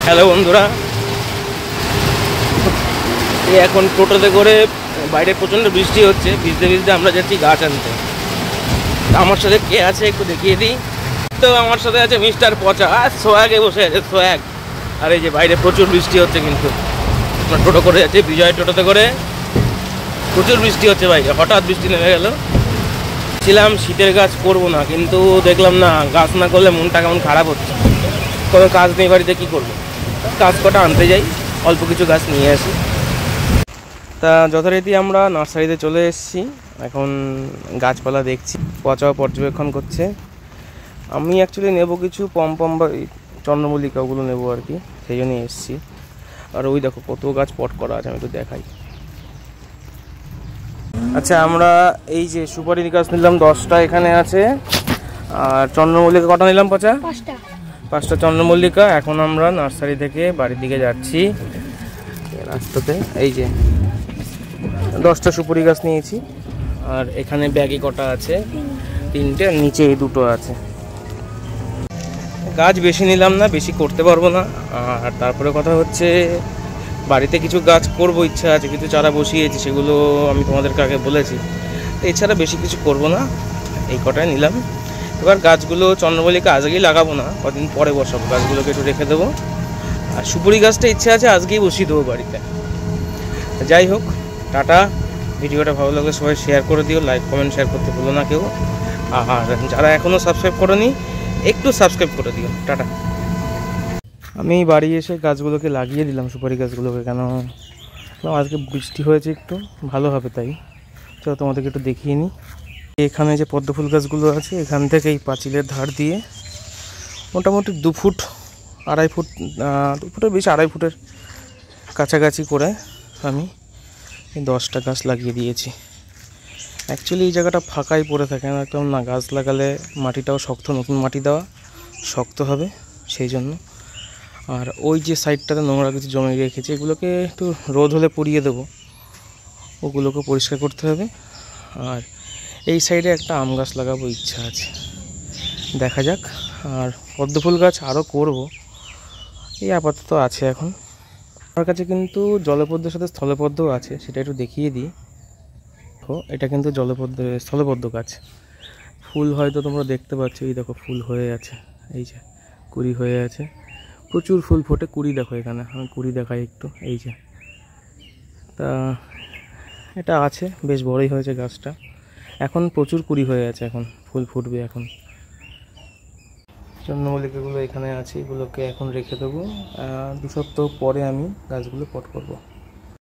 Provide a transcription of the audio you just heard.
Hello বন্ধুরা, এখন টোটোতে করে বাইরে প্রচণ্ড বৃষ্টি হচ্ছে। ভিজতে ভিজতে আমরা যাচ্ছি গাছ আনতে। আমার সাথে কে আছে একটু দেখিয়ে দিই। তো আমার সাথে আছে মিস্টার পচা, আর সোয়াগে বসে আছে সোয়াগ। আর এই যে বাইরে প্রচুর বৃষ্টি হচ্ছে, কিন্তু আমরা টোটো করে যাচ্ছি বিজয় টোটোতে করে। প্রচুর বৃষ্টি হচ্ছে বাইরে, হঠাৎ বৃষ্টি নেমে গেল। ছিলাম শীতের গাছ করবো না, কিন্তু দেখলাম না, গাছ না করলে মনটা কেমন খারাপ হচ্ছে। কোনো কাজ নেই বাড়িতে, কী করবো? গাছ কটা আনতে যাই, অল্প কিছু গাছ নিয়ে আসি। তা যথারীতি আমরা নার্সারিতে চলে এসেছি। এখন গাছপালা দেখছি, পচাও পর্যবেক্ষণ করছে। আমি অ্যাকচুয়ালি নেব কিছু পম বা চন্দ্রমল্লিকা, ওগুলো নেবো আর কি, সেই জন্যই এসেছি। আর ওই দেখো কত গাছ পট করা আছে, আমি তো দেখাই। আচ্ছা, আমরা এই যে সুপারি গাছ নিলাম 10টা এখানে আছে। আর চন্দ্রমল্লিকা কটা নিলাম? 5টা চন্দ্রমল্লিকা। এখন আমরা নার্সারি থেকে বাড়ির দিকে যাচ্ছি রাস্তাতে। এই যে 10টা সুপারি গাছ নিয়েছি। আর এখানে ব্যাগে কটা আছে? 3টে, নিচে এই 2টো আছে। গাছ বেশি নিলাম না, বেশি করতে পারবো না। আর তারপরে কথা হচ্ছে, বাড়িতে কিছু গাছ করব, ইচ্ছা আছে, কিছু চারা বসিয়েছি, সেগুলো আমি তোমাদেরকে আগে বলেছি। এছাড়া বেশি কিছু করব না, এই কটাই নিলাম। এবার গাছগুলো চন্দ্রমল্লিকা আজকেই লাগাবো না, কদিন পরে বসাবো। গাছগুলোকে একটু রেখে দেবো। আর সুপুরি গাছটা ইচ্ছা আছে আজকেই বসিয়ে দেবো বাড়িতে। যাই হোক, টাটা। ভিডিওটা ভালো লাগলে সবাই শেয়ার করে দিও, লাইক কমেন্ট শেয়ার করতে ভুলো না কেউ। আর যারা এখনও সাবস্ক্রাইব করোনি, একটু সাবস্ক্রাইব করে দিও। টাটা। আমি বাড়ি এসে গাছগুলোকে লাগিয়ে দিলাম, সুপারি গাছগুলোকে। কেন আজকে বৃষ্টি হয়েছে, একটু ভালো হবে তাই। চলো তোমাদেরকে একটু দেখিয়ে নিই। এখানে যে পদ্ম ফুল গাছগুলো আছে, এখান থেকে এই পাঁচিলের ধার দিয়ে মোটামুটি 2 ফুট 2.5 ফুট, 2 ফুটের বেশি, 2.5 ফুটের কাছাকাছি করে আমি এই 10টা গাছ লাগিয়ে দিয়েছি। অ্যাকচুয়ালি এই জায়গাটা ফাঁকাই পড়ে থাকে, একদম না, গাছ লাগালে মাটিটাও শক্ত, নতুন মাটি দেওয়া শক্ত হবে, সেই জন্য। আর ওই যে সাইডটাতে নোংরা কিছু জমে রেখেছে, এগুলোকে একটু রোদ হলে পুড়িয়ে দেবো, ওগুলোকে পরিষ্কার করতে হবে। আর এই সাইডে একটা আম গাছ লাগাবো, ইচ্ছা আছে, দেখা যাক। আর পদ্মফুল গাছ আরও করব, এই আপাতত আছে এখন। আমার কাছে কিন্তু জলপদ্মের সাথে স্থলপদ্মও আছে, সেটা একটু দেখিয়ে দিই। এটা কিন্তু স্থলপদ্ম গাছ। ফুল হয়তো তোমরা দেখতে পাচ্ছ, এই দেখো ফুল হয়ে আছে, এই যে কুড়ি হয়ে আছে, প্রচুর ফুল ফোটে। কুড়ি দেখো এখানে, আমি কুড়ি দেখাই একটু, এই যে। তা এটা আছে, বেশ বড়ই হয়েছে গাছটা, এখন প্রচুর কুড়ি হয়ে আছে, এখন ফুল ফুটবে। এখন চন্দ্রমল্লিকাগুলো এখানে আছে, এগুলোকে এখন রেখে দেবো। 2 সপ্তাহ পরে আমি গাছগুলো পট করব।